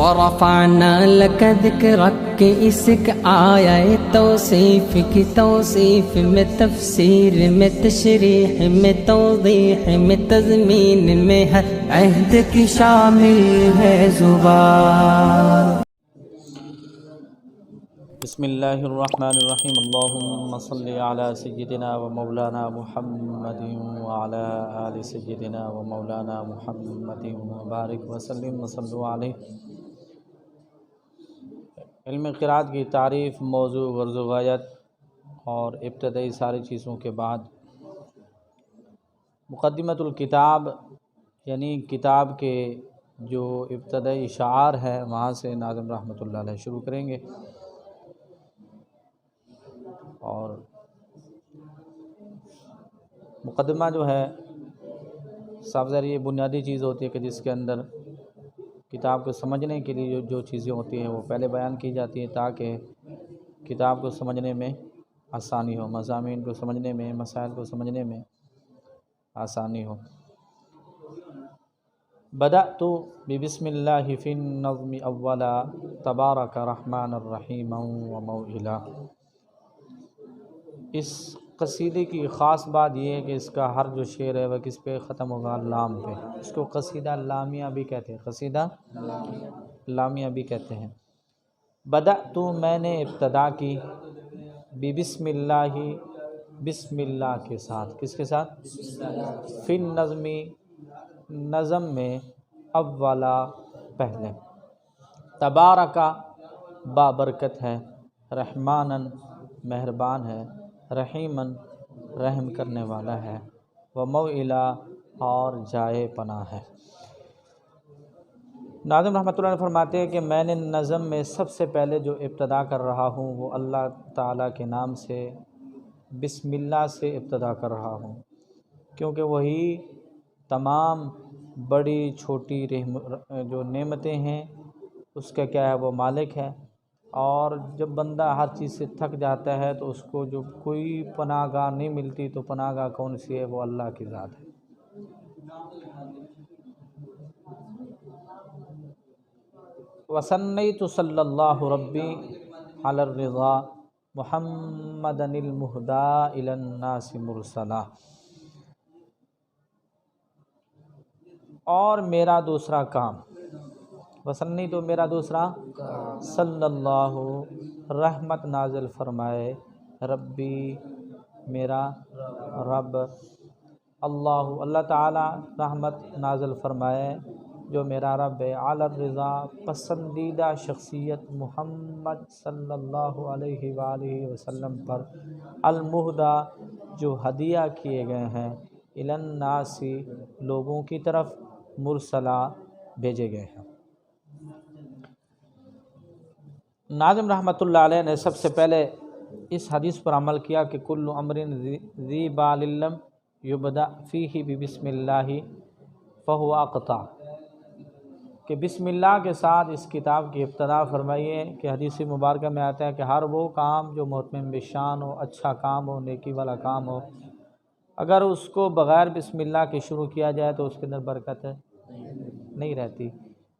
ورفعنا لك ذكرك کہ اس کا آیا ہے توصیف کی توصیف میں، تفسیر میں، تشریح میں، توضیح میں، تضمین میں ہر عہد کی شامل ہے زبان۔ بسم اللہ الرحمن الرحیم، اللہم صلی علی سیدنا و مولانا محمد وعلی آل سیدنا و مولانا محمد وبارک وسلم وصلو علیہ۔ علم قرات کی تعریف، موضوع، غرض و غایت اور ابتدائی ساری چیزوں کے بعد مقدمۃ الکتاب یعنی کتاب کے جو ابتدائی اشعار ہے وہاں سے ناظم رحمۃ اللہ علیہ شروع کریں گے۔ اور مقدمہ جو ہے صاحب ظاہر یہ بنیادی چیز ہوتی ہے کہ جس کے اندر کتاب کو سمجھنے کے لیے جو چیزیں ہوتی ہیں وہ پہلے بیان کی جاتی ہیں تاکہ کتاب کو سمجھنے میں آسانی ہو، مضامین کو سمجھنے میں، مسائل کو سمجھنے میں آسانی ہو۔ بدأت ببسم اللہ فی النظم اولا تبارک رحمن الرحیم و موئلا۔ اس قصیدے کی خاص بات یہ ہے کہ اس کا ہر جو شعر ہے وہ کس پہ ختم ہوگا؟ لام پہ۔ اس کو قصیدہ لامیہ بھی کہتے ہیں، قصیدہ لامیہ بھی کہتے ہیں۔ بدأت میں نے ابتدا کی، بسم اللہ بسم اللہ کے ساتھ، کس کے ساتھ؟ فی النظم نظم میں، اولا پہلے، تبارکا بابرکت ہے، رحمانن مہربان ہے، رحیمن رحم کرنے والا ہے، و موئلا اور جائے پناہ ہے۔ ناظم رحمۃ اللہ علیہ فرماتے ہیں کہ میں نے نظم میں سب سے پہلے جو ابتدا کر رہا ہوں وہ اللہ تعالیٰ کے نام سے، بسم اللہ سے ابتدا کر رہا ہوں، کیونکہ وہی تمام بڑی چھوٹی جو نعمتیں ہیں اس کا کیا ہے، وہ مالک ہے۔ اور جب بندہ ہر چیز سے تھک جاتا ہے تو اس کو جو کوئی پناہ گاہ نہیں ملتی تو پناہ گاہ کون سی ہے؟ وہ اللہ کی ذات ہے۔ وَثَنَّيْتُ صلی اللہ ربی علی الرضا محمدا المہدی الی الناس مرسلا۔ اور میرا دوسرا کام، وسنی تو میرا دوسرا صلی اللہ رحمت نازل فرمائے، ربی میرا رب، اللہ تعالی رحمت نازل فرمائے جو میرا رب ہے، علی الرضا پسندیدہ شخصیت محمد صلی اللہ علیہ وآلہ وسلم پر، المہدی جو ہدیہ کیے گئے ہیں، الی الناس لوگوں کی طرف، مرسلا بھیجے گئے ہیں۔ ناظم رحمۃ اللہ علیہ نے سب سے پہلے اس حدیث پر عمل کیا کہ کل امر ذی بال لم یبدأ فیہ ببسم اللہ فہو اقطع، کہ بسم اللہ کے ساتھ اس کتاب کی ابتدا فرمائیے کہ حدیث مبارکہ میں آتا ہے کہ ہر وہ کام جو مطمئن بشان ہو، اچھا کام ہو، نیکی والا کام ہو، اگر اس کو بغیر بسم اللہ کے شروع کیا جائے تو اس کے اندر برکت نہیں رہتی۔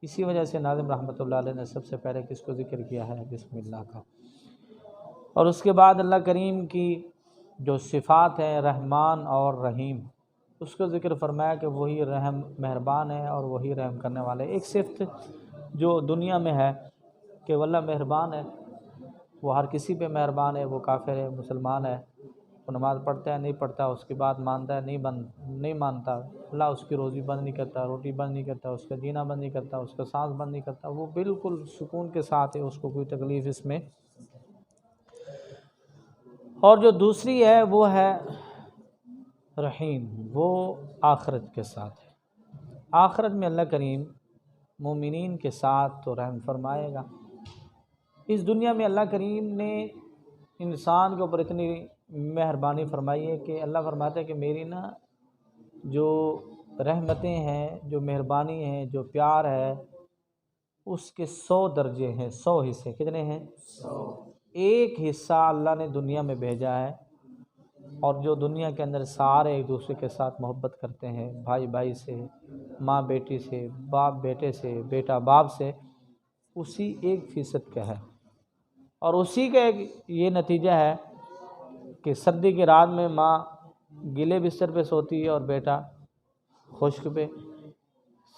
اسی وجہ سے ناظم رحمۃ اللہ علیہ نے سب سے پہلے کس کو ذکر کیا ہے؟ بسم اللہ کا۔ اور اس کے بعد اللہ کریم کی جو صفات ہیں رحمان اور رحیم، اس کو ذکر فرمایا کہ وہی رحم مہربان ہے اور وہی رحم کرنے والے۔ ایک صفت جو دنیا میں ہے کہ وہ اللہ مہربان ہے، وہ ہر کسی پہ مہربان ہے، وہ کافر ہے، مسلمان ہے، وہ نماز پڑھتا ہے نہیں پڑھتا، اس کی بات مانتا ہے نہیں مانتا، اللہ اس کی روزی بند نہیں کرتا، روٹی بند نہیں کرتا، اس کا جینا بند نہیں کرتا، اس کا سانس بند نہیں کرتا، وہ بالکل سکون کے ساتھ ہے، اس کو کوئی تکلیف اس میں۔ اور جو دوسری ہے وہ ہے رحیم، وہ آخرت کے ساتھ ہے۔ آخرت میں اللہ کریم مومنین کے ساتھ تو رحم فرمائے گا۔ اس دنیا میں اللہ کریم نے انسان کے اوپر اتنی مہربانی فرمائی ہے کہ اللہ فرماتا ہے کہ میری جو رحمتیں ہیں، جو مہربانی ہیں، جو پیار ہے، اس کے 100 درجے ہیں، 100 حصے۔ کتنے ہیں؟ 100۔ ایک حصہ اللہ نے دنیا میں بھیجا ہے، اور جو دنیا کے اندر سارے ایک دوسرے کے ساتھ محبت کرتے ہیں، بھائی بھائی سے، ماں بیٹی سے، باپ بیٹے سے، بیٹا باپ سے، اسی 1% کا ہے، اور اسی کا ایک یہ نتیجہ ہے کہ سردی کی رات میں ماں گیلے بستر پہ سوتی ہے اور بیٹا خشک پہ،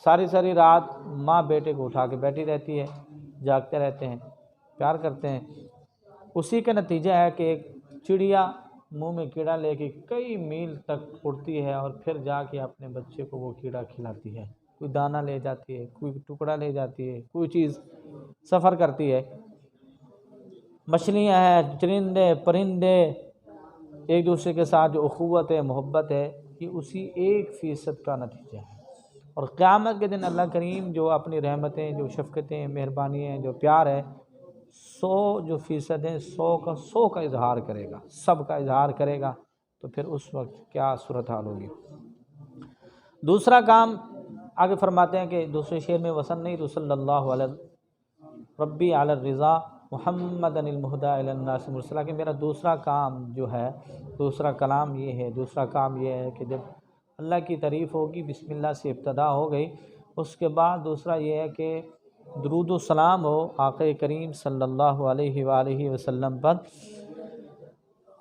ساری ساری رات ماں بیٹے کو اٹھا کے بیٹھی رہتی ہے، جاگتے رہتے ہیں، پیار کرتے ہیں۔ اسی کا نتیجہ ہے کہ ایک چڑیا منہ میں کیڑا لے کے کئی میل تک اڑتی ہے اور پھر جا کے اپنے بچے کو وہ کیڑا کھلاتی ہے، کوئی دانہ لے جاتی ہے، کوئی ٹکڑا لے جاتی ہے، کوئی چیز سفر کرتی ہے۔ مچھلیاں ہیں، چرندے پرندے، ایک دوسرے کے ساتھ جو اخوت ہے، محبت ہے، یہ اسی 1% کا نتیجہ ہے۔ اور قیامت کے دن اللہ کریم جو اپنی رحمتیں، جو شفقتیں، مہربانی ہیں، جو پیار ہے، 100% ہیں، 100 کا اظہار کرے گا، سب کا اظہار کرے گا، تو پھر اس وقت کیا صورتحال ہوگی۔ دوسرا کام آگے فرماتے ہیں کہ دوسرے شعر میں وسن نہیں تو صلی اللہ علیہ ربی علی الرضا محمد المہدی الی الناس مرسلا، کہ میرا دوسرا کام جو ہے، دوسرا کلام یہ ہے، دوسرا کام یہ ہے کہ جب اللہ کی تعریف ہوگی، بسم اللہ سے ابتدا ہو گئی، اس کے بعد دوسرا یہ ہے کہ درود و سلام ہو آقا کریم صلی اللہ علیہ وآلہ وسلم پر۔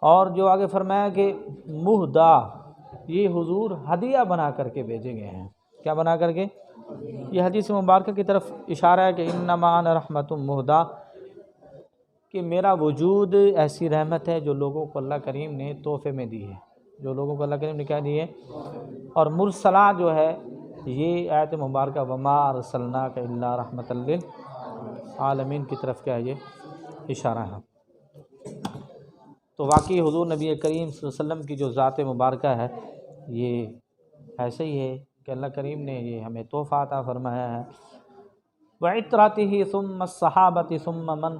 اور جو آگے فرمایا کہ مہدا، یہ حضور ہدیہ بنا کر کے بھیجے گئے ہیں۔ کیا بنا کر کے؟ یہ حدیث مبارکہ کی طرف اشارہ ہے کہ انما انا رحمت مہدا، کہ میرا وجود ایسی رحمت ہے جو لوگوں کو اللہ کریم نے تحفے میں دی ہے، جو لوگوں کو اللہ کریم نے کیا دی ہے۔ اور مرسلہ جو ہے یہ آیت مبارکہ وما ارسلناک الا رحمت للعالمین کی طرف کیا ہے یہ اشارہ ہے۔ تو واقعی حضور نبی کریم صلی اللہ علیہ وسلم کی جو ذات مبارکہ ہے یہ ایسے ہی ہے کہ اللہ کریم نے یہ ہمیں تحفہ عطا فرمایا ہے۔ وعطرتہ ثم الصحابۃ ثم من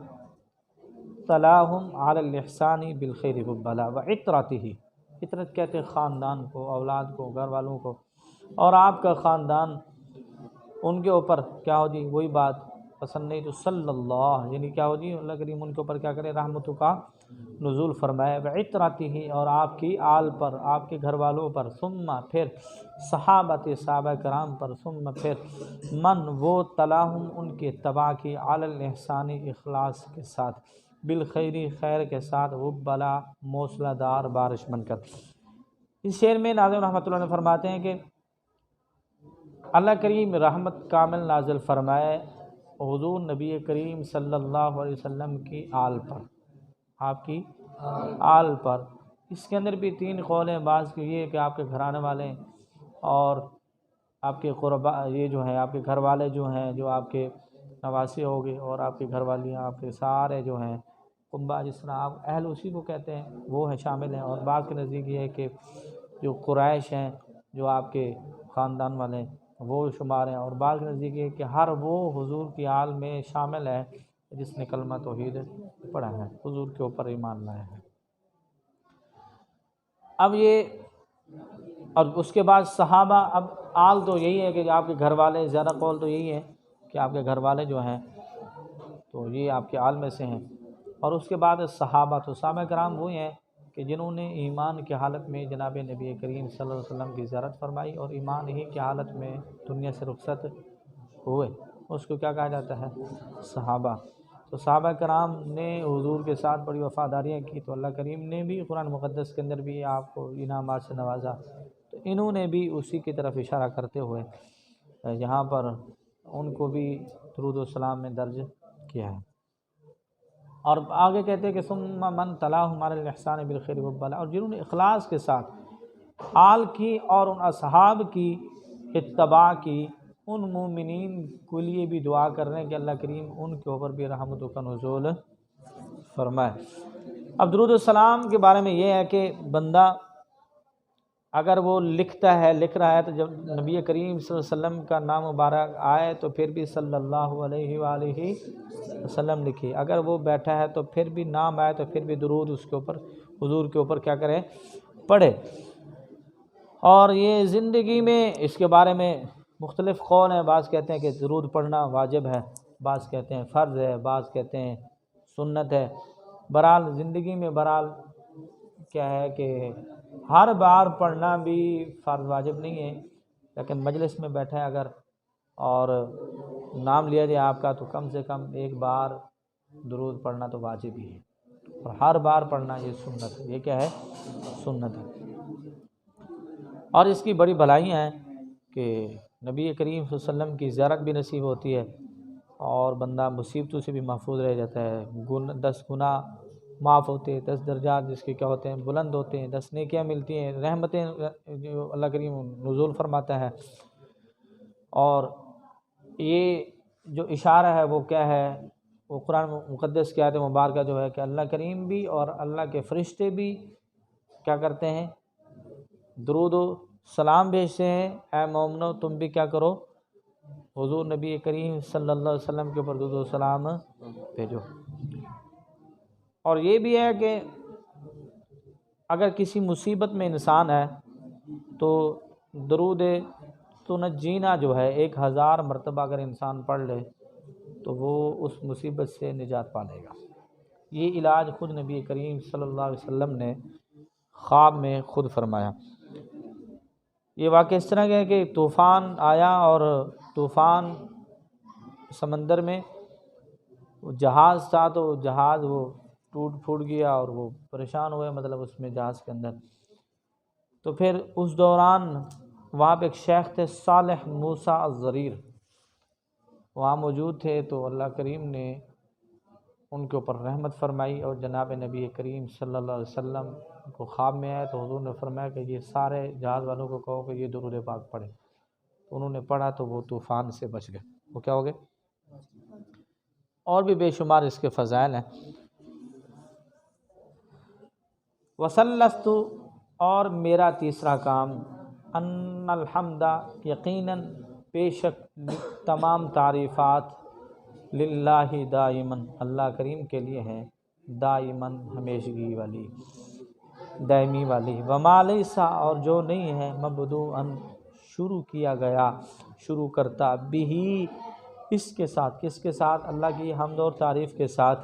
تلاہم علی الاحسان بالخیر والبلاء۔ وعطرتہ، عطرت کہتے ہیں خاندان کو، اولاد کو، گھر والوں کو، اور آپ کا خاندان ان کے اوپر کیا ہو جی وہی بات پسند نہیں تو صلی اللہ، یعنی کیا ہو جی اللہ کریم ان کے اوپر کیا کرے، رحمتوں کا نزول فرمائے۔ وعطرتہ، اور آپ کی آل پر، آپ کے گھر والوں پر، ثم پھر صحابت، صحابہ کرام پر، ثم پھر من وہ تلاہم ان کے تباہ کی، علی الاحسان اخلاص کے ساتھ، بالخیری خیر کے ساتھ، وہ بلا موصلہ دار بارش بن کر۔ اس شعر میں ناظم رحمۃ اللہ نے فرماتے ہیں کہ اللہ کریم رحمت کامل نازل فرمائے حضور نبی کریم صلی اللہ علیہ وسلم کی آل پر، آپ کی آل پر۔ اس کے اندر بھی 3 قول ہیں، بعض کی یہ کہ آپ کے گھرانے والے اور آپ کے قربا، یہ جو ہیں آپ کے گھر والے جو ہیں، جو آپ کے نواسی ہو گئے، اور آپ کی گھر والیاں، آپ کے سارے جو ہیں قنبہ، جس طرح آپ اہل اسی کو کہتے ہیں، وہ ہیں شامل ہیں۔ اور بعض کے نزدیک یہ ہے کہ جو قریش ہیں، جو آپ کے خاندان والے ہیں، وہ شمار ہیں۔ اور بعض کے نزدیک یہ ہے کہ ہر وہ حضور کی آل میں شامل ہے جس نے کلمہ توحید پڑھا ہے، حضور کے اوپر ایمان لایا ہے۔ اب یہ، اور اس کے بعد صحابہ، اب آل تو یہی ہے کہ آپ کے گھر والے، زیادہ قول تو یہی ہے کہ آپ کے گھر والے جو ہیں تو یہ آپ کے آل میں سے ہیں۔ اور اس کے بعد صحابہ، تو صحابہ کرام وہی ہیں کہ جنہوں نے ایمان کی حالت میں جناب نبی کریم صلی اللہ علیہ وسلم کی زیارت فرمائی اور ایمان ہی کی حالت میں دنیا سے رخصت ہوئے، اس کو کیا کہا جاتا ہے؟ صحابہ۔ تو صحابہ کرام نے حضور کے ساتھ بڑی وفاداریاں کی، تو اللہ کریم نے بھی قرآن مقدس کے اندر بھی آپ کو انعامات سے نوازا، تو انہوں نے بھی اسی کی طرف اشارہ کرتے ہوئے یہاں پر ان کو بھی درود و سلام میں درج کیا ہے۔ اور آگے کہتے ہیں کہ ثم من تلاہم علی الاحسان بالخیر والبلاء، اور جنہوں نے اخلاص کے ساتھ آل کی اور ان اصحاب کی اتباع کی، ان مومنین کے لیے بھی دعا کر رہے ہیں کہ اللہ کریم ان کے اوپر بھی رحمتوں کا نزول فرمائے۔ اب درود السلام کے بارے میں یہ ہے کہ بندہ اگر وہ لکھتا ہے، لکھ رہا ہے، تو جب نبی کریم صلی اللہ علیہ وسلم کا نام مبارک آئے تو پھر بھی صلی اللہ علیہ وآلہ وسلم لکھے۔ اگر وہ بیٹھا ہے تو پھر بھی نام آئے تو پھر بھی درود اس کے اوپر، حضور کے اوپر کیا کرے، پڑھے۔ اور یہ زندگی میں اس کے بارے میں مختلف قول ہیں، بعض کہتے ہیں کہ درود پڑھنا واجب ہے، بعض کہتے ہیں فرض ہے، بعض کہتے ہیں سنت ہے۔ بہرحال زندگی میں بہرحال کیا ہے کہ ہر بار پڑھنا بھی فرض واجب نہیں ہے، لیکن مجلس میں بیٹھے اگر اور نام لیا جائے آپ کا تو کم سے کم ایک بار درود پڑھنا تو واجب ہی ہے، اور ہر بار پڑھنا یہ سنت ہے۔ یہ کیا ہے؟ سنت ہے۔ اور اس کی بڑی بھلائیاں ہیں کہ نبی کریم صلی اللہ علیہ وسلم کی زیارت بھی نصیب ہوتی ہے، اور بندہ مصیبتوں سے بھی محفوظ رہ جاتا ہے، 10 گناہ معاف ہوتے ہیں، 10 درجات جس کے کیا ہوتے ہیں بلند ہوتے ہیں، 10 نیکیاں ملتی ہیں، رحمتیں جو اللہ کریم نزول فرماتا ہے۔ اور یہ جو اشارہ ہے وہ کیا ہے؟ وہ قرآن مقدس کی آیت مبارکہ جو ہے کہ اللہ کریم بھی اور اللہ کے فرشتے بھی کیا کرتے ہیں؟ درود و سلام بھیجتے ہیں۔ اے مومنو تم بھی کیا کرو؟ حضور نبی کریم صلی اللہ علیہ وسلم کے اوپر درود و سلام بھیجو۔ اور یہ بھی ہے کہ اگر کسی مصیبت میں انسان ہے تو درود تنجینا جو ہے 1000 مرتبہ اگر انسان پڑھ لے تو وہ اس مصیبت سے نجات پا لے گا۔ یہ علاج خود نبی کریم صلی اللہ علیہ وسلم نے خواب میں خود فرمایا۔ یہ واقعہ اس طرح کا ہے کہ طوفان آیا، اور طوفان سمندر میں جہاز تھا، تو جہاز وہ ٹوٹ پھوٹ گیا اور وہ پریشان ہوئے، مطلب اس میں جہاز کے اندر۔ تو پھر اس دوران وہاں پہ ایک شیخ تھے صالح موسیٰ الضریر، وہاں موجود تھے، تو اللہ کریم نے ان کے اوپر رحمت فرمائی، اور جناب نبی کریم صلی اللہ علیہ وسلم کو خواب میں آیا تو حضور نے فرمایا کہ یہ سارے جہاز والوں کو کہو کہ یہ درود پاک پڑھیں۔ تو انہوں نے پڑھا تو وہ طوفان سے بچ گئے، وہ کیا ہو گئے؟ اور بھی بے شمار اس کے فضائل ہیں۔ وسلست، اور میرا تیسرا کام، ان الحمد، یقیناً بے شک تمام تعریفات، للہ دائماً، اللہ کریم کے لیے ہیں، دائماً ہمیشگی والی، دائمی والی، وما لیس، اور جو نہیں ہے، مبدوءاً شروع کیا گیا، شروع کرتا، بھی اس کے ساتھ، کس کے ساتھ؟ اللہ کی حمد اور تعریف کے ساتھ،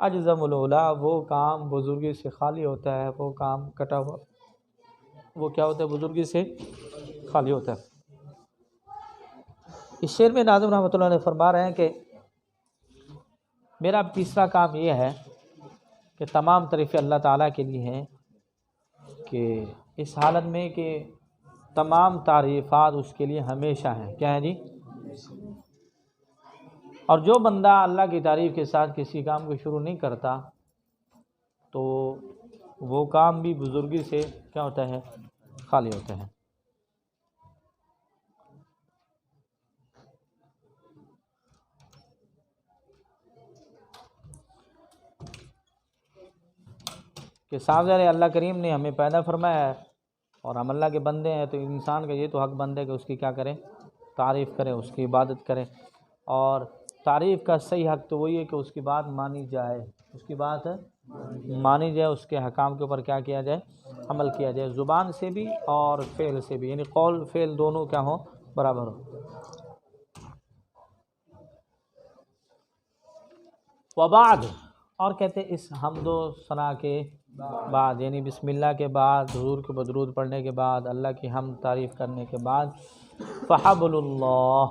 اجزم العلا، وہ کام بزرگی سے خالی ہوتا ہے، وہ کام کٹا ہوا، وہ کیا ہوتا ہے؟ بزرگی سے خالی ہوتا ہے۔ اس شعر میں ناظم رحمۃ اللہ علیہ فرما رہے ہیں کہ میرا تیسرا کام یہ ہے کہ تمام تعریفیں اللہ تعالیٰ کے لیے ہیں، کہ اس حالت میں کہ تمام تعریفات اس کے لیے ہمیشہ ہیں۔ کیا ہے جی؟ اور جو بندہ اللہ کی تعریف کے ساتھ کسی کام کو شروع نہیں کرتا تو وہ کام بھی بزرگی سے کیا ہوتا ہے؟ خالی ہوتا ہے۔ کہ صاف ظاہر ہے اللہ کریم نے ہمیں پیدا فرمایا ہے اور ہم اللہ کے بندے ہیں، تو انسان کا یہ تو حق بندے کہ اس کی کیا کرے؟ تعریف کرے، اس کی عبادت کرے۔ اور تعریف کا صحیح حق تو وہی ہے کہ اس کی بات مانی جائے، اس کی بات مانی جائے، اس کے حکام کے اوپر کیا کیا جائے؟ عمل کیا جائے، زبان سے بھی اور فعل سے بھی، یعنی قول فعل دونوں کیا ہوں؟ برابر ہو۔ وبعد، اور کہتے ہیں اس حمد و ثنا کے بعد، یعنی بسم اللہ کے بعد، حضور کے درود پڑھنے کے بعد، اللہ کی حمد تعریف کرنے کے بعد، فحبل اللہ،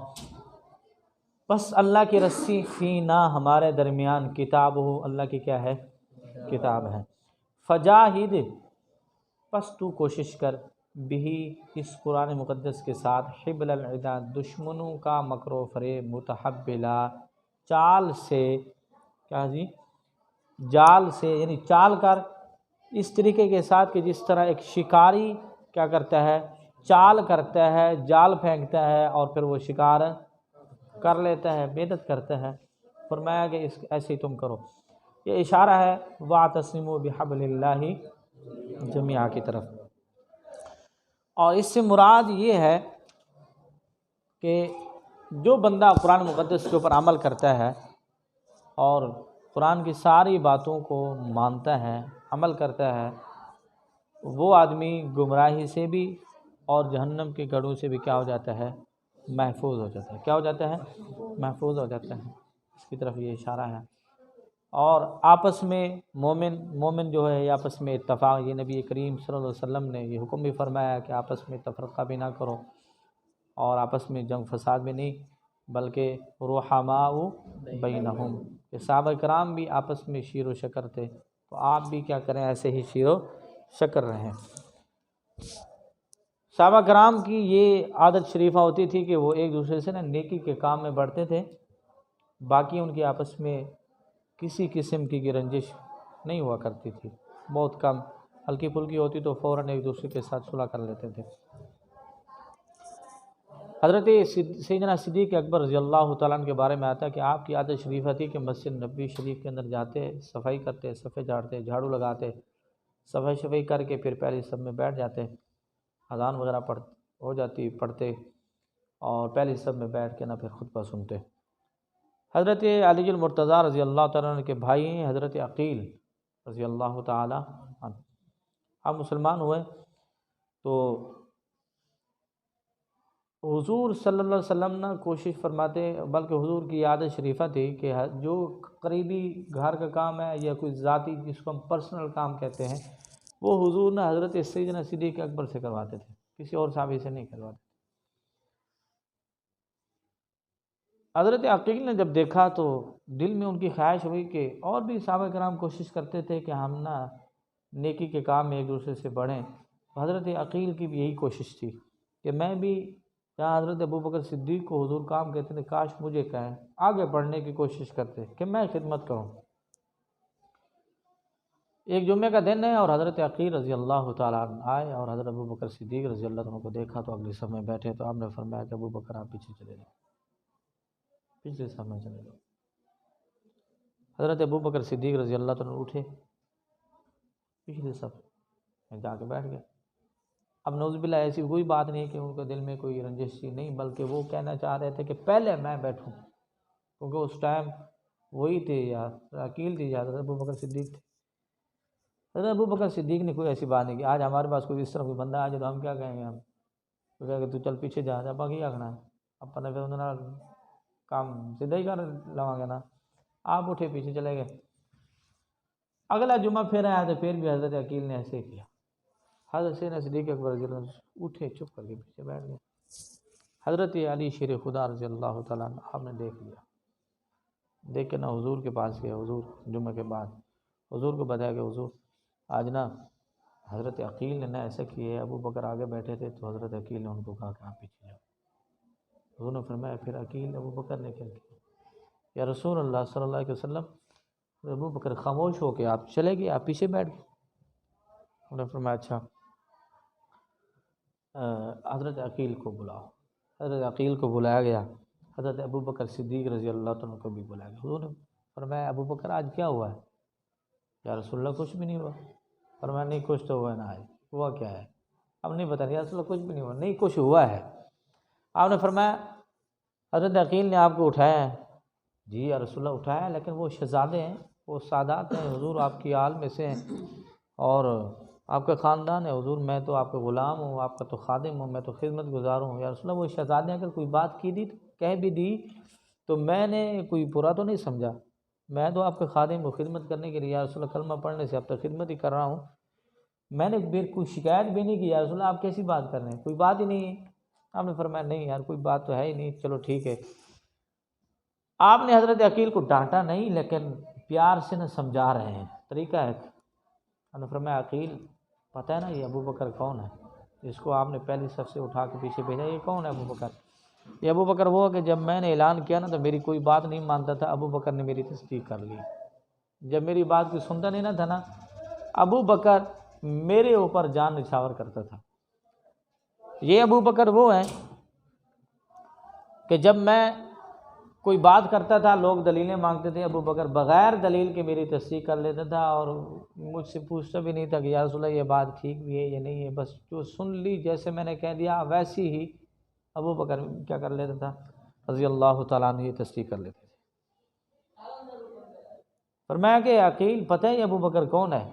بس اللہ کی رسی، فینا، ہمارے درمیان، کتاب ہو، اللہ کی کیا ہے؟ کتاب ہے۔ فجاہد، پس تو کوشش کر، بھی، اس قرآن مقدس کے ساتھ، حبل العدا، دشمنوں کا مکر و فریب، متحبلا، چال سے، کیا جی؟ جال سے، یعنی چال کر اس طریقے کے ساتھ کہ جس طرح ایک شکاری کیا کرتا ہے؟ چال کرتا ہے، جال پھینکتا ہے اور پھر وہ شکار کر لیتا ہے، محنت کرتا ہے۔ فرمایا کہ ایسے ہی تم کرو۔ یہ اشارہ ہے وَاعْتَصِمُوا بِحَبْلِ اللَّهِ جَمِيعًا کی طرف، اور اس سے مراد یہ ہے کہ جو بندہ قرآن مقدس کے اوپر عمل کرتا ہے اور قرآن کی ساری باتوں کو مانتا ہے، عمل کرتا ہے، وہ آدمی گمراہی سے بھی اور جہنم کے گڑھوں سے بھی کیا ہو جاتا ہے؟ محفوظ ہو جاتا ہے۔ کیا ہو جاتا ہے؟ محفوظ ہو جاتا ہے۔ اس کی طرف یہ اشارہ ہے۔ اور آپس میں مومن جو ہے آپس میں اتفاق، یہ نبی کریم صلی اللہ علیہ وسلم نے یہ حکم بھی فرمایا کہ آپس میں تفرقہ بھی نہ کرو اور آپس میں جنگ فساد بھی نہیں بلکہ رحماء بینہم، کہ صحابہ کرام بھی آپس میں شیر و شکر تھے، تو آپ بھی کیا کریں، ایسے ہی شیر و شکر رہیں۔ صحابہ کرام کی یہ عادت شریفہ ہوتی تھی کہ وہ ایک دوسرے سے نیکی کے کام میں بڑھتے تھے، باقی ان کی آپس میں کسی قسم کی رنجش نہیں ہوا کرتی تھی، بہت کم، ہلکی پھلکی ہوتی تو فوراً ایک دوسرے کے ساتھ صلح کر لیتے تھے۔ حضرت سیدنا صدیق اکبر رضی اللہ تعالیٰ عنہ کے بارے میں آتا ہے کہ آپ کی عادت شریفہ تھی کہ مسجد نبوی شریف کے اندر جاتے، صفائی کرتے، صفے جھاڑتے، جھاڑو لگاتے، صفائی کر کے پھر پہلی صف میں بیٹھ جاتے، اذان وغیرہ ہو جاتی، پڑھتے، اور پہلی صف میں بیٹھ کے پھر خطبہ سنتے۔ حضرت علی المرتضیٰ رضی اللہ تعالیٰ عنہ کے بھائی ہیں حضرت عقیل رضی اللہ تعالیٰ عنہ، آپ مسلمان ہوئے تو حضور صلی اللہ علیہ وسلم نے کوشش فرماتے، بلکہ حضور کی عادت شریفہ تھی کہ جو قریبی گھر کا کام ہے یا کوئی ذاتی جس کو ہم پرسنل کام کہتے ہیں، وہ حضور نے حضرت سیدنا صدیق اکبر سے کرواتے تھے، کسی اور صحابی سے نہیں کرواتے۔ حضرت عقیل نے جب دیکھا تو دل میں ان کی خواہش ہوئی کہ اور بھی صحابہ کرام کوشش کرتے تھے کہ ہم نیکی کے کام میں ایک دوسرے سے بڑھیں، تو حضرت عقیل کی بھی یہی کوشش تھی کہ میں بھی، جہاں حضرت ابوبکر صدیق کو حضور کام کہتے تھے، کاش مجھے کہیں، آگے بڑھنے کی کوشش کرتے کہ میں خدمت کروں۔ ایک جمعے کا دن ہے اور حضرت عقیل رضی اللہ تعالیٰ عنہ آئے اور حضرت ابوبکر صدیق رضی اللہ عنہ کو دیکھا تو اگلی صف میں بیٹھے، تو آپ نے فرمایا کہ ابوبکر آپ پیچھے چلے جاؤ، پچھلے صف میں چلے جاؤ۔ حضرت ابوبکر صدیق رضی اللہ عنہ اٹھے، پچھلے صف میں جا کے بیٹھ گئے۔ اب نعوذ باللہ ایسی کوئی بات نہیں کہ ان کے دل میں کوئی رنجش سی نہیں، بلکہ وہ کہنا چاہ رہے تھے کہ پہلے میں بیٹھوں، کیونکہ اس ٹائم وہی تھے یا عقیل تھی یا حضرت ابوبکر صدیق تھے۔ حضرت ابوبکر صدیق نے کوئی ایسی بات نہیں کی، آج ہمارے پاس کوئی اس طرح کوئی بندہ آ جائے تو ہم کیا کہیں گے، ہم تو کہہ کہ تو چل پیچھے جا باقی آگنا اپنا پھر انہوں نے کام سیدھا ہی کر لواں گے نا۔ آپ اٹھے پیچھے چلے گئے۔ اگلا جمعہ پھر آیا تو پھر بھی حضرت عقیل نے ایسے کیا۔ حضرت سیدنا صدیق اکبر رضی اللہ عنہ اٹھے، چپ کر کے پیچھے بیٹھ گئے۔ حضرت علی شیر خدا رضی اللہ تعالیٰ عنہ آپ نے دیکھ لیا، دیکھ کے حضور کے پاس گئے، حضور جمعہ کے بعد حضور کو بتایا کہ حضور آج حضرت عقیل نے ایسا کیا ہے، ابو بکر آگے بیٹھے تھے تو حضرت عقیل نے ان کو کہا کہ آپ پیچھے جاؤ۔ حضور نے فرمایا پھر عقیل ابو بکر نے کیا کیا؟ یا رسول اللہ صلی اللہ علیہ وسلم، ابو بکر خاموش ہو کے آپ چلے گئے، آپ پیچھے بیٹھ گئے۔ انہوں نے فرمایا اچھا حضرت عقیل کو بلاؤ۔ حضرت عقیل کو بلایا گیا، حضرت ابو بکر صدیق رضی اللہ عنہ کو بھی بلایا گیا۔ حضور نے فرمایا ابو بکر آج کیا ہوا ہے؟ یا رسول اللہ کچھ بھی نہیں ہوا۔ فرمایا نہیں کچھ تو ہوا ہے نا، آج ہوا کیا ہے؟ اب نہیں بتا یا رسول اللہ کچھ بھی نہیں ہوا۔ نہیں کچھ ہوا ہے۔ آپ نے فرمایا حضرت عقیل نے آپ کو اٹھایا ہے؟ جی یا رسول اللہ اٹھایا ہے، لیکن وہ شہزادے ہیں، وہ سادات ہیں، حضور آپ کی آل میں سے ہیں اور آپ کا خاندان ہے، حضور میں تو آپ کا غلام ہوں، آپ کا تو خادم ہوں، میں تو خدمت گزار ہوں۔ یا رسول اللہ وہ شہزادے اگر کوئی بات کی دی کہہ بھی دی تو میں نے کوئی برا تو نہیں سمجھا، میں تو آپ کا خادم ہوں، خدمت کرنے کے لیے یا رسول اللہ کلمہ پڑھنے سے اب تک خدمت ہی کر رہا ہوں، میں نے کوئی شکایت بھی نہیں کی۔ یا رسول اللہ آپ کیسی بات کر رہے ہیں، کوئی بات ہی نہیں ہے۔ آپ نے فرمایا نہیں یار کوئی بات تو ہے ہی نہیں، چلو ٹھیک ہے۔ آپ نے حضرت عقیل کو ڈانٹا نہیں، لیکن پیار سے سمجھا رہے ہیں، طریقہ ہے۔ آپ نے فرمایا عقیل پتہ ہے نا یہ ابو بکر کون ہے جس کو آپ نے پہلی صف سے اٹھا کے پیچھے بھیجا؟ یہ کون ہے ابو بکر؟ یہ ابو بکر وہ کہ جب میں نے اعلان کیا نا تو میری کوئی بات نہیں مانتا تھا، ابو بکر نے میری تصدیق کر لی۔ جب میری بات کوئی سنتا نہیں تھا نا، ابو بکر میرے اوپر جان نچھاور کرتا تھا۔ یہ ابو بکر وہ ہیں کہ جب میں کوئی بات کرتا تھا لوگ دلیلیں مانگتے تھے، ابو بکر بغیر دلیل کے میری تصدیق کر لیتا تھا اور مجھ سے پوچھتا بھی نہیں تھا کہ یا رسول اللہ یہ بات ٹھیک بھی ہے یا نہیں ہے، بس جو سن لی جیسے میں نے کہہ دیا ویسی ہی ابو بکر کیا کر لیتا تھا، رضی اللہ تعالیٰ عنہ یہ تصدیق کر لیتے تھے۔ فرمایا کہ عقیل پتہ ہے ابو بکر کون ہے؟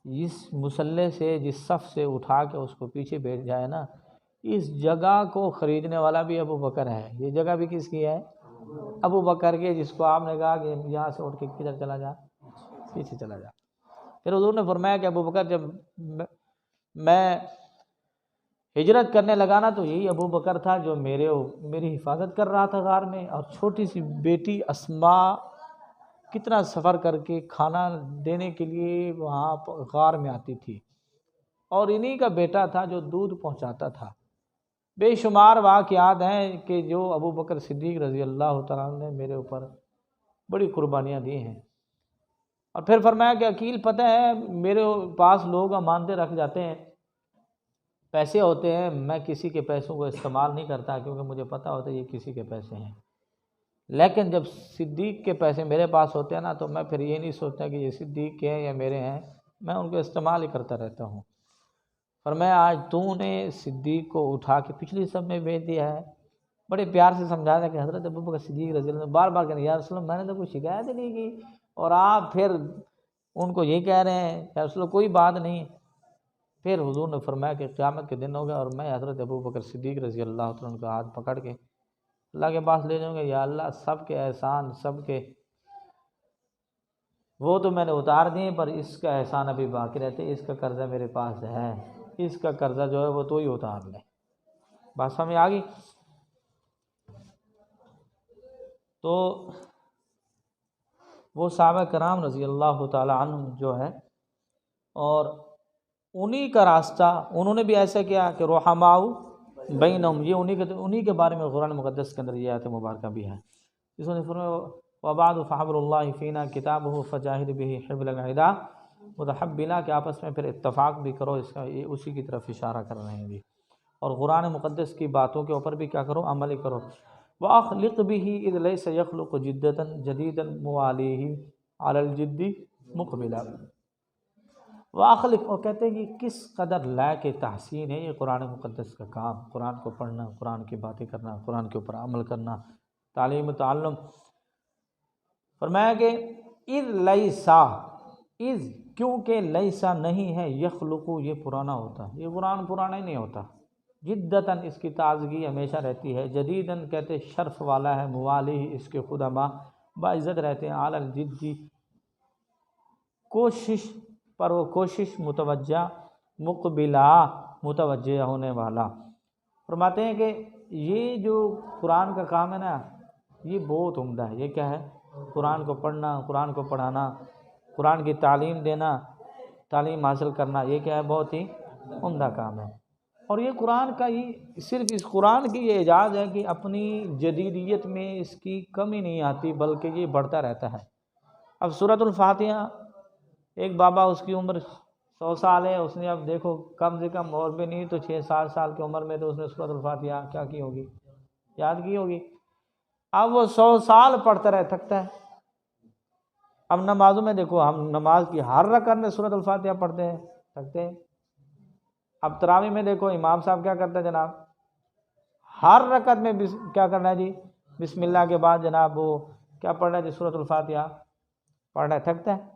اس مسلح سے جس صف سے اٹھا کے اس کو پیچھے بیٹھ جائے نا، اس جگہ کو خریدنے والا بھی ابو بکر ہے۔ یہ جگہ بھی کس کی ہے؟ ابو بکر کے، جس کو آپ نے کہا کہ یہاں سے اٹھ کے کدھر چلا جا، پیچھے چلا جا۔ پھر حضور نے فرمایا کہ ابو بکر جب میں ہجرت کرنے لگا نا تو یہی ابو بکر تھا جو میری حفاظت کر رہا تھا غار میں، اور چھوٹی سی بیٹی اسماء کتنا سفر کر کے کھانا دینے کے لیے وہاں غار میں آتی تھی، اور انہی کا بیٹا تھا جو دودھ پہنچاتا تھا۔ بے شمار واقعات ہیں کہ جو ابو بکر صدیق رضی اللہ تعالیٰ عنہ نے میرے اوپر بڑی قربانیاں دی ہیں۔ اور پھر فرمایا کہ عقیل پتہ ہے میرے پاس لوگ امانتیں رکھ جاتے ہیں، پیسے ہوتے ہیں، میں کسی کے پیسوں کو استعمال نہیں کرتا کیونکہ مجھے پتہ ہوتا ہے یہ کسی کے پیسے ہیں، لیکن جب صدیق کے پیسے میرے پاس ہوتے ہیں نا تو میں پھر یہ نہیں سوچتا کہ یہ صدیق کے ہیں یا میرے ہیں، میں ان کو استعمال ہی کرتا رہتا ہوں۔ فرمایا آج تو نے صدیق کو اٹھا کے پچھلی سب میں بھیج دیا ہے۔ بڑے پیار سے سمجھا تھا کہ حضرت ابوبکر صدیق رضی اللہ عنہ بار بار کہنے یا رسول اللہ میں نے تو کوئی شکایت ہی نہیں کی، اور آپ پھر ان کو یہ کہہ رہے ہیں یا رسول اللہ کوئی بات نہیں۔ پھر حضور نے فرمایا کہ قیامت کے دن ہوگا اور میں حضرت ابوبکر صدیق رضی اللہ عنہ کا ہاتھ پکڑ کے اللہ کے پاس لے جاؤں گا، یا اللہ سب کے احسان سب کے وہ تو میں نے اتار دیے، پر اس کا احسان ابھی باقی رہتے، اس کا قرضہ میرے پاس ہے، اس کا قرضہ جو ہے وہ تو ہی اتار لے۔ بات سمجھ آ گئی؟ تو وہ صحابہ کرام رضی اللہ تعالی عنہ جو ہے، اور انہی کا راستہ انہوں نے بھی ایسا کیا کہ رحماء بینہم، یہ انہی کے بارے میں قرآن مقدس کے اندر یہ آیت مبارکہ بھی ہے، جس نے فرمایا وبعد فحبل اللہ فینا کتابہ فجاہد بہ حبل العدا متحبنا، کہ آپس میں پھر اتفاق بھی کرو، اس کا یہ اسی کی طرف اشارہ کر رہے ہیں بھی، اور قرآن مقدس کی باتوں کے اوپر بھی کیا کرو، عمل کرو۔ وَأَخْلِقْ بِهِ إِذْ لَيْسَ يَخْلُقُ جِدَّةً جَدِيدًا مُوَالِيهِ عَلَى الْجِدِّ مُقْبِلًا۔ وَأَخْلِقْ، اور کہتے ہیں کہ کس قدر لائق تحسین ہے یہ قرآن مقدس کا کام، قرآن کو پڑھنا، قرآن کی باتیں کرنا، قرآن کے اوپر عمل کرنا، تعلیم و تعلم۔ فرمایا کہ اِذْ لیسا، اِذ کیونکہ لیسا نہیں ہے، یخلق یہ پرانا ہوتا، یہ قرآن پرانا ہی نہیں ہوتا، جدتاً اس کی تازگی ہمیشہ رہتی ہے، جدیداً کہتے شرف والا ہے، موالی اس کے خدما باعزت رہتے ہیں، علی الجدی کوشش پر وہ کوشش، متوجہ مقبلہ متوجہ ہونے والا۔ فرماتے ہیں کہ یہ جو قرآن کا کام ہے نا یہ بہت عمدہ ہے۔ یہ کیا ہے؟ قرآن کو پڑھنا، قرآن کو پڑھانا، قرآن کی تعلیم دینا، تعلیم حاصل کرنا، یہ کیا ہے؟ بہت ہی عمدہ کام ہے۔ اور یہ قرآن کا یہ صرف اس قرآن کی یہ اعجاز ہے کہ اپنی جدیدیت میں اس کی کمی نہیں آتی بلکہ یہ بڑھتا رہتا ہے۔ اب سورۃ الفاتحہ، ایک بابا اس کی عمر 100 سال ہے، اس نے اب دیکھو کم سے کم اور بھی نہیں تو 6-7 سال کی عمر میں تو اس نے سورۃ الفاتحہ کیا کی ہوگی؟ یاد کی ہوگی۔ اب وہ 100 سال پڑھتا رہ تھکتا ہے۔ اب نمازوں میں دیکھو، ہم نماز کی ہر رکعت میں سورۃ الفاتحہ پڑھتے ہیں، تھکتے ہیں۔ اب تراویح میں دیکھو امام صاحب کیا کرتے ہیں جناب، ہر رکعت میں کیا کرنا ہے جی؟ بسم اللہ کے بعد جناب وہ کیا پڑھنا ہے جی؟ سورۃ الفاتحہ پڑھنا ہے، تھکتا ہے۔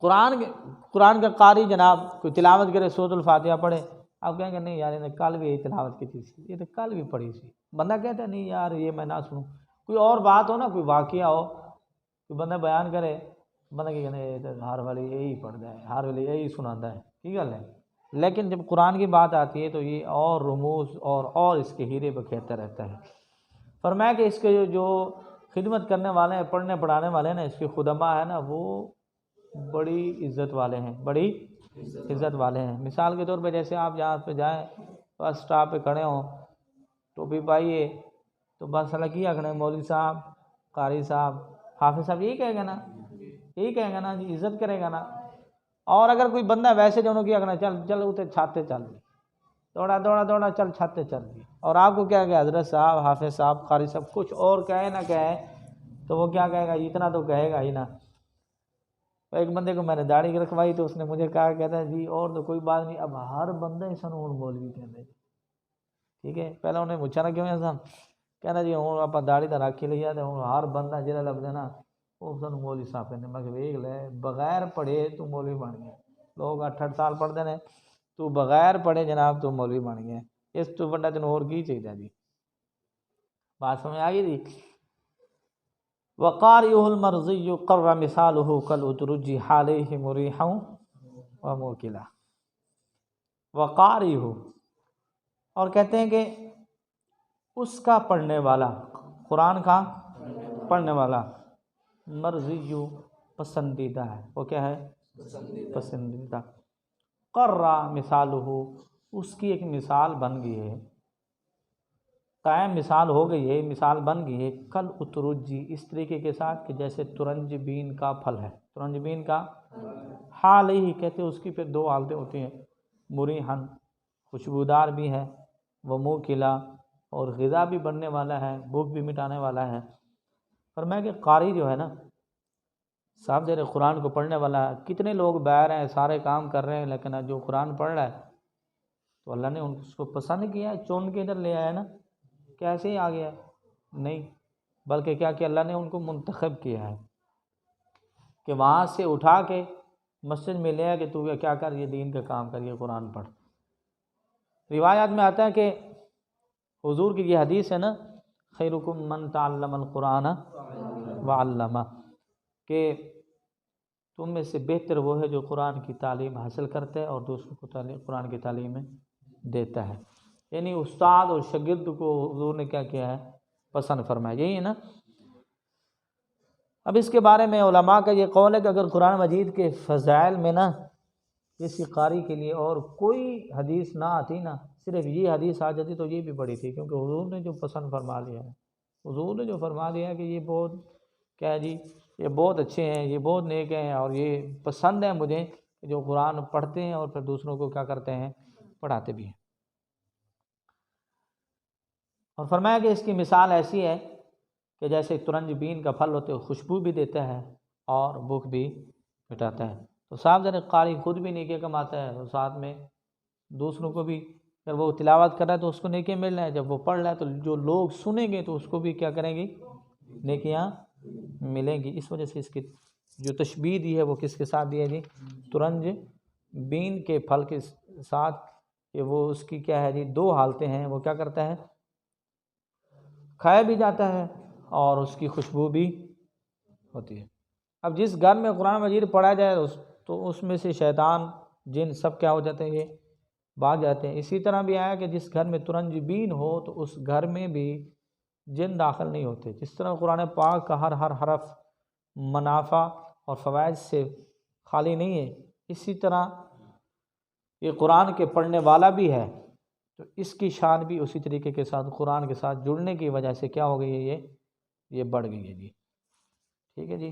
قرآن کا قاری جناب کوئی تلاوت کرے سورۃ الفاتحہ پڑھے، آپ کہیں گے نہیں یار انہیں کل بھی یہی تلاوت کی تھی، یہ تو کل بھی پڑھی سی۔ بندہ کہتا ہے نہیں یار یہ میں نہ سنوں، کوئی اور بات ہو نا، کوئی واقعہ ہو، کوئی بندہ بیان کرے، بندہ کہ نہیں ہر والی یہی پڑھتا ہے، ہر والی یہی سناتا ہے، ٹھیک ہے۔ لیکن جب قرآن کی بات آتی ہے تو یہ اور رموز اور اس کے ہیرے بکھیرتا رہتا ہے۔ فرمایا کہ اس کے جو خدمت کرنے والے ہیں، پڑھنے پڑھانے والے ہیں نا، اس کے خدماء ہیں نا، وہ بڑی عزت والے ہیں، بڑی عزت والے ہیں۔ مثال کے طور پہ جیسے آپ جہاں پہ جائیں، بس اسٹاپ پہ کھڑے ہوں، ٹوپی پائیے تو بس کیا کھڑے مولوی صاحب، قاری صاحب، حافظ صاحب، یہی کہے گا نا، یہی کہے گا نا جی، عزت کرے گا نا۔ اور اگر کوئی بندہ ویسے جو کیا کرنا، چل چل اتنے چھاتے چل دی، دوڑا دوڑا دوڑا چل چھاتے چل دی، اور آپ کو کیا کہ حضرت صاحب، حافظ صاحب، قاری صاحب کچھ اور کہے نہ کہے تو وہ کیا کہے گا؟ اتنا تو کہے گا ہی نا۔ ایک بندے کو میں نے داڑھی رکھوائی تو اس نے مجھے کہا، کہتا ہے جی اور تو کوئی بات نہیں، اب ہر بندہ سنوں مولوی کہتے، ٹھیک ہے۔ پہلے انہیں پوچھا نا کیوں ایسا، کہنا جی ہوں آپ داڑھی تو رکھ ہی لیا ہوں، ہر بندہ جہاں لگ نا وہ سنوں مولوی صاحب کہتے۔ میں کہ ویکھ لے، بغیر پڑھے تو مولوی بن گیا، لوگ 8 سال پڑھتے ہیں، تو بغیر پڑھے جناب تو مولوی بن گیا، اس تو بڑا تین اور کی چاہیے جی۔ بات سمجھ آ گئی جی۔ وقارئہ المرضی قر مثالہ کالاترج حالیہ مریحا وموکلا۔ وقاری ہو، اور کہتے ہیں کہ اس کا پڑھنے والا، قرآن کا پڑھنے والا، مرضی پسندیدہ ہے، وہ کیا ہے؟ پسندیدہ۔ قرہ مثال ہو، اس کی ایک مثال بن گئی ہے، قائم مثال ہو گئی ہے، مثال بن گئی ہے، کل اترجی، اس طریقے کے ساتھ کہ جیسے ترنج بین کا پھل ہے، ترنج بین کا حال ہی کہتے ہیں، اس کی پھر دو حالتیں ہوتی ہیں، مریحن، خوشبودار بھی ہے، وہ منہ کھلا، اور غذا بھی بننے والا ہے، بھوک بھی مٹانے والا ہے۔ فرمایا کہ قاری جو ہے نا، صاحب دیر قرآن کو پڑھنے والا ہے، کتنے لوگ بہر ہیں، سارے کام کر رہے ہیں، لیکن جو قرآن پڑھ رہا ہے تو اللہ نے اس کو پسند کیا ہے، چون کے ادھر لے آیا نا، کیسے ہی آ گیا؟ نہیں، بلکہ کیا کہ اللہ نے ان کو منتخب کیا ہے کہ وہاں سے اٹھا کے مسجد میں لے آیا کہ تو کیا کر، یہ دین کا کام کر، یہ قرآن پڑھ۔ روایات میں آتا ہے کہ حضور کی یہ حدیث ہے نا، خیرکم من تعلم القرآن وعلمہ، کہ تم میں سے بہتر وہ ہے جو قرآن کی تعلیم حاصل کرتا ہے اور دوسروں کو قرآن کی تعلیم دیتا ہے۔ یعنی استاد اور شاگرد کو حضور نے کیا کیا ہے؟ پسند فرمایا، یہی ہے نا۔ اب اس کے بارے میں علماء کا یہ قول ہے کہ اگر قرآن مجید کے فضائل میں نا کسی قاری کے لیے اور کوئی حدیث نہ آتی نا، صرف یہ حدیث آ جاتی تو یہ بھی بڑی تھی، کیونکہ حضور نے جو پسند فرما لیا ہے، حضور نے جو فرما دیا ہے کہ یہ بہت کیا ہے جی، یہ بہت اچھے ہیں، یہ بہت نیک ہیں، اور یہ پسند ہے مجھے کہ جو قرآن پڑھتے ہیں اور پھر دوسروں کو کیا کرتے ہیں؟ پڑھاتے بھی ہیں۔ اور فرمایا کہ اس کی مثال ایسی ہے کہ جیسے ترنج بین کا پھل ہوتے، خوشبو بھی دیتا ہے اور بھوک بھی مٹاتا ہے۔ تو صاحب ذرا قاری خود بھی نیکی کماتا ہے، اور ساتھ میں دوسروں کو بھی، اگر وہ تلاوت کر رہا ہے تو اس کو نیکی مل رہا ہے، جب وہ پڑھ رہا ہے تو جو لوگ سنیں گے تو اس کو بھی کیا کریں گے؟ نیکیاں ملیں گی۔ اس وجہ سے اس کی جو تشبیہ دی ہے وہ کس کے ساتھ دی ہے جی؟ ترنج بین کے پھل کے ساتھ، کہ وہ اس کی کیا ہے جی؟ دو حالتیں ہیں، وہ کیا کرتا ہے؟ کھایا بھی جاتا ہے اور اس کی خوشبو بھی ہوتی ہے۔ اب جس گھر میں قرآن مجید پڑھا جائے تو اس میں سے شیطان، جن سب کیا ہو جاتے ہیں؟ یہ بھاگ جاتے ہیں۔ اسی طرح بھی آیا کہ جس گھر میں ترنج بین ہو تو اس گھر میں بھی جن داخل نہیں ہوتے۔ جس طرح قرآن پاک کا ہر حرف منافع اور فوائد سے خالی نہیں ہے، اسی طرح یہ قرآن کے پڑھنے والا بھی ہے، تو اس کی شان بھی اسی طریقے کے ساتھ قرآن کے ساتھ جڑنے کی وجہ سے کیا ہو گئی ہے؟ یہ بڑھ گئی ہے جی۔ ٹھیک ہے جی۔